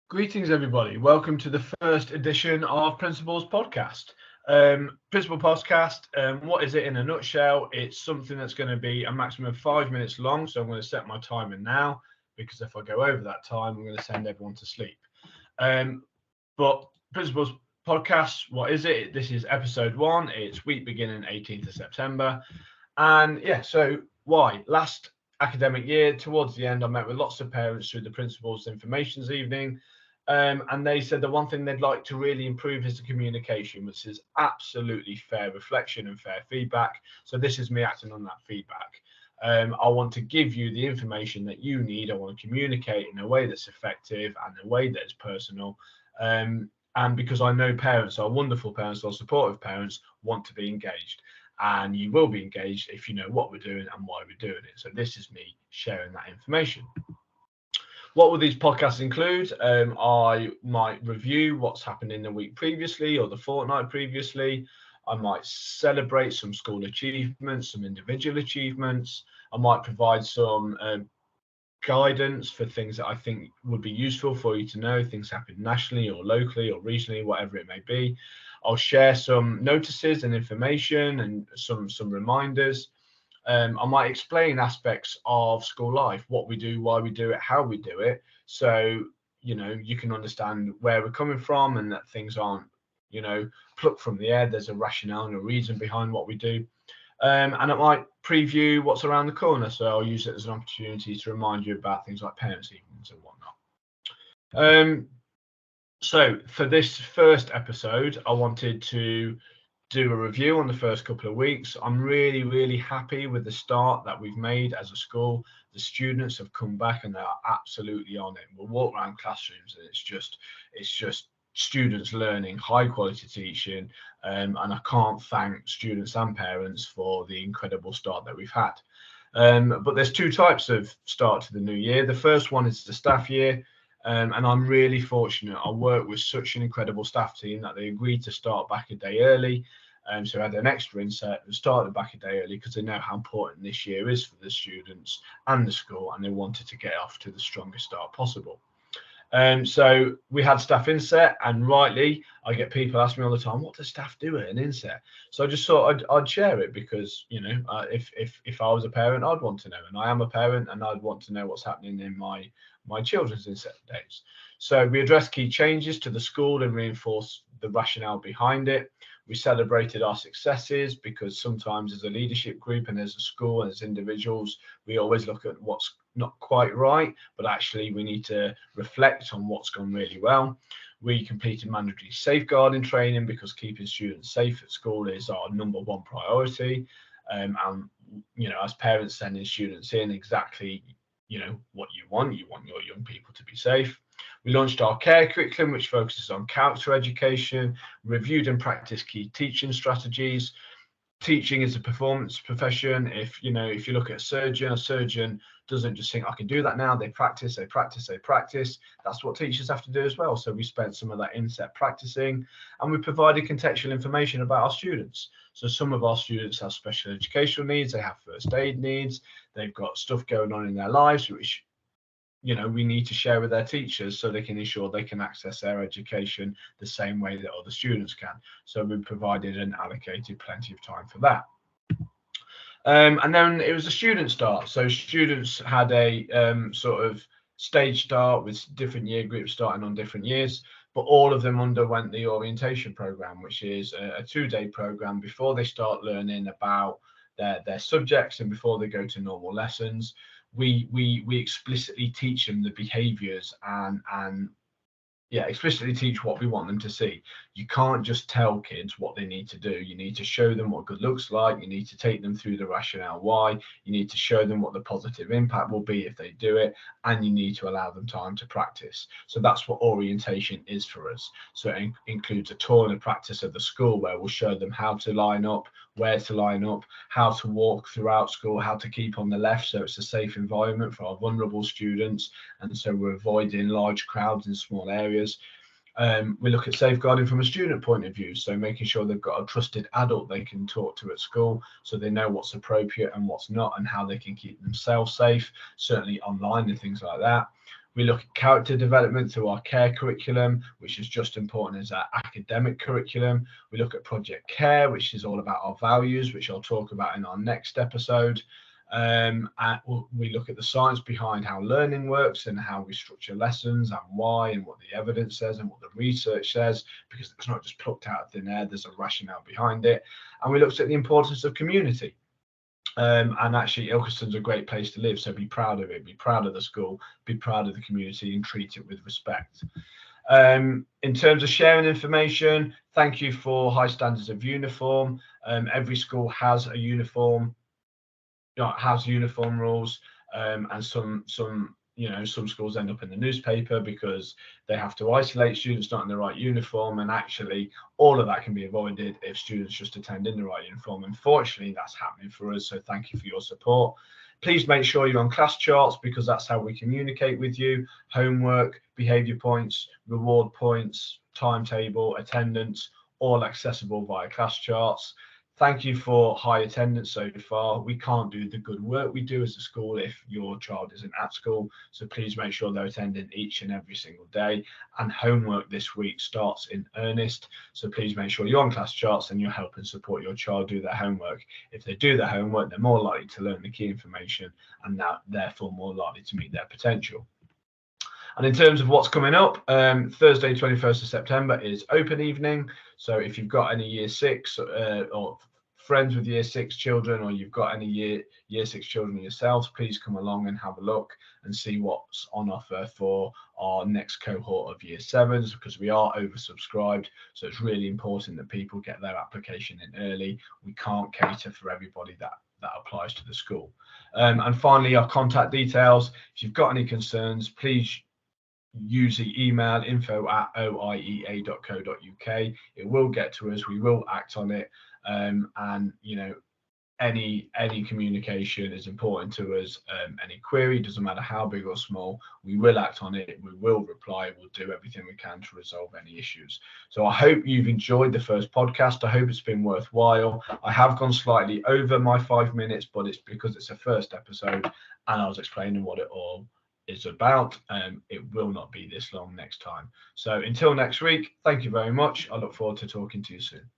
Greetings, everybody. Welcome to the first edition of Principals Podcast. Principal Podcast, what is it in a nutshell? It's something that's going to be a maximum of 5 minutes long. So I'm going to set my timer now, because if I go over that time, I'm going to send everyone to sleep. But Principals Podcast, what is it? This is episode 1. It's week beginning 18th of September. And yeah, so why? Last academic year, towards the end, I met with lots of parents through the Principals Informations Evening. And they said the one thing they'd like to really improve is the communication, which is absolutely fair reflection and fair feedback. So this is me acting on that feedback. I want to give you the information that you need. I want to communicate in a way that's effective and a way that's personal. And because I know parents are wonderful parents or supportive parents want to be engaged. And you will be engaged if you know what we're doing and why we're doing it. So this is me sharing that information. What will these podcasts include? I might review what's happened in the week previously or the fortnight previously. I might celebrate some school achievements, some individual achievements. I might provide some guidance for things that I think would be useful for you to know, things happen nationally or locally or regionally, whatever it may be. I'll share some notices and information and some reminders. I might explain aspects of school life, what we do, why we do it, how we do it. So, you can understand where we're coming from and that things aren't, plucked from the air. There's a rationale and a reason behind what we do. And it might preview what's around the corner. So I'll use it as an opportunity to remind you about things like parents' evenings and whatnot. So for this first episode, I wanted to do a review on the first couple of weeks. I'm really, really happy with the start that we've made as a school. The students have come back and they are absolutely on it. We'll walk around classrooms and it's just students learning, high quality teaching, and I can't thank students and parents for the incredible start that we've had. But there's two types of start to the new year. The first one is the staff year. And I'm really fortunate. I work with such an incredible staff team that they agreed to start back a day early. So I had an extra inset and started back a day early because they know how important this year is for the students and the school, and they wanted to get off to the strongest start possible. So we had staff inset, and rightly, I get people ask me all the time, what does staff do at an inset? So I just thought I'd share it because, if I was a parent, I'd want to know, and I am a parent, and I'd want to know what's happening in my children's inset days. So we addressed key changes to the school and reinforced the rationale behind it. We celebrated our successes because sometimes as a leadership group and as a school and as individuals, we always look at what's not quite right, but actually we need to reflect on what's gone really well. We completed mandatory safeguarding training because keeping students safe at school is our number one priority. And as parents sending students in exactly what you want your young people to be safe. We launched our care curriculum, which focuses on character education, reviewed and practiced key teaching strategies. Teaching is a performance profession. If you look at a surgeon doesn't just think I can do that now. They practice. That's what teachers have to do as well. So we spent some of that inset practicing, and we provided contextual information about our students. So some of our students have special educational needs, they have first aid needs, they've got stuff going on in their lives which we need to share with their teachers so they can ensure they can access their education the same way that other students can. So we provided and allocated plenty of time for that. And then it was a student start. So students had a sort of stage start with different year groups starting on different years, but all of them underwent the orientation program, which is a 2-day program before they start learning about their subjects and before they go to normal lessons. We explicitly teach them the behaviors and explicitly teach what we want them to see. You can't just tell kids what they need to do. You need to show them what good looks like. You need to take them through the rationale why. You need to show them what the positive impact will be if they do it, and you need to allow them time to practice. So that's what orientation is for us. So it includes a tour and a practice of the school where we'll show them how to line up, where to line up, how to walk throughout school, how to keep on the left so it's a safe environment for our vulnerable students, and so we're avoiding large crowds in small areas. We look at safeguarding from a student point of view, so making sure they've got a trusted adult they can talk to at school so they know what's appropriate and what's not and how they can keep themselves safe, certainly online and things like that. We look at character development through our care curriculum, which is just important as our academic curriculum. We look at Project Care, which is all about our values, which I'll talk about in our next episode. And we look at the science behind how learning works and how we structure lessons and why and what the evidence says and what the research says, because it's not just plucked out of thin air, there's a rationale behind it. And we looked at the importance of community. And actually, Ilkeston's a great place to live, so be proud of it, be proud of the school, be proud of the community, and treat it with respect. In terms of sharing information, thank you for high standards of uniform. Every school has a uniform, has uniform rules, and some schools end up in the newspaper because they have to isolate students not in the right uniform, and actually all of that can be avoided if students just attend in the right uniform. Unfortunately, that's happening for us, so thank you for your support. Please make sure you're on class charts, because that's how we communicate with you. Homework, behaviour points, reward points, timetable, attendance, all accessible via class charts. Thank you for high attendance so far. We can't do the good work we do as a school if your child isn't at school. So please make sure they're attending each and every single day. And homework this week starts in earnest. So please make sure you're on class charts and you're helping support your child do their homework. If they do their homework, they're more likely to learn the key information and now therefore more likely to meet their potential. And in terms of what's coming up, Thursday, 21st of September is open evening. So if you've got any year 6 or friends with year 6 children, or you've got any year 6 children yourselves, please come along and have a look and see what's on offer for our next cohort of year 7s, because we are oversubscribed. So it's really important that people get their application in early. We can't cater for everybody that applies to the school. And finally, our contact details. If you've got any concerns, please use the email info@oiea.co.uk. It will get to us. We will act on it. And any communication is important to us. Any query, doesn't matter how big or small, we will act on it. We will reply. We'll do everything we can to resolve any issues. So I hope you've enjoyed the first podcast. I hope it's been worthwhile. I have gone slightly over my 5 minutes, but it's because it's a first episode and I was explaining what it all is about. It will not be this long next time. So until next week, thank you very much. I look forward to talking to you soon.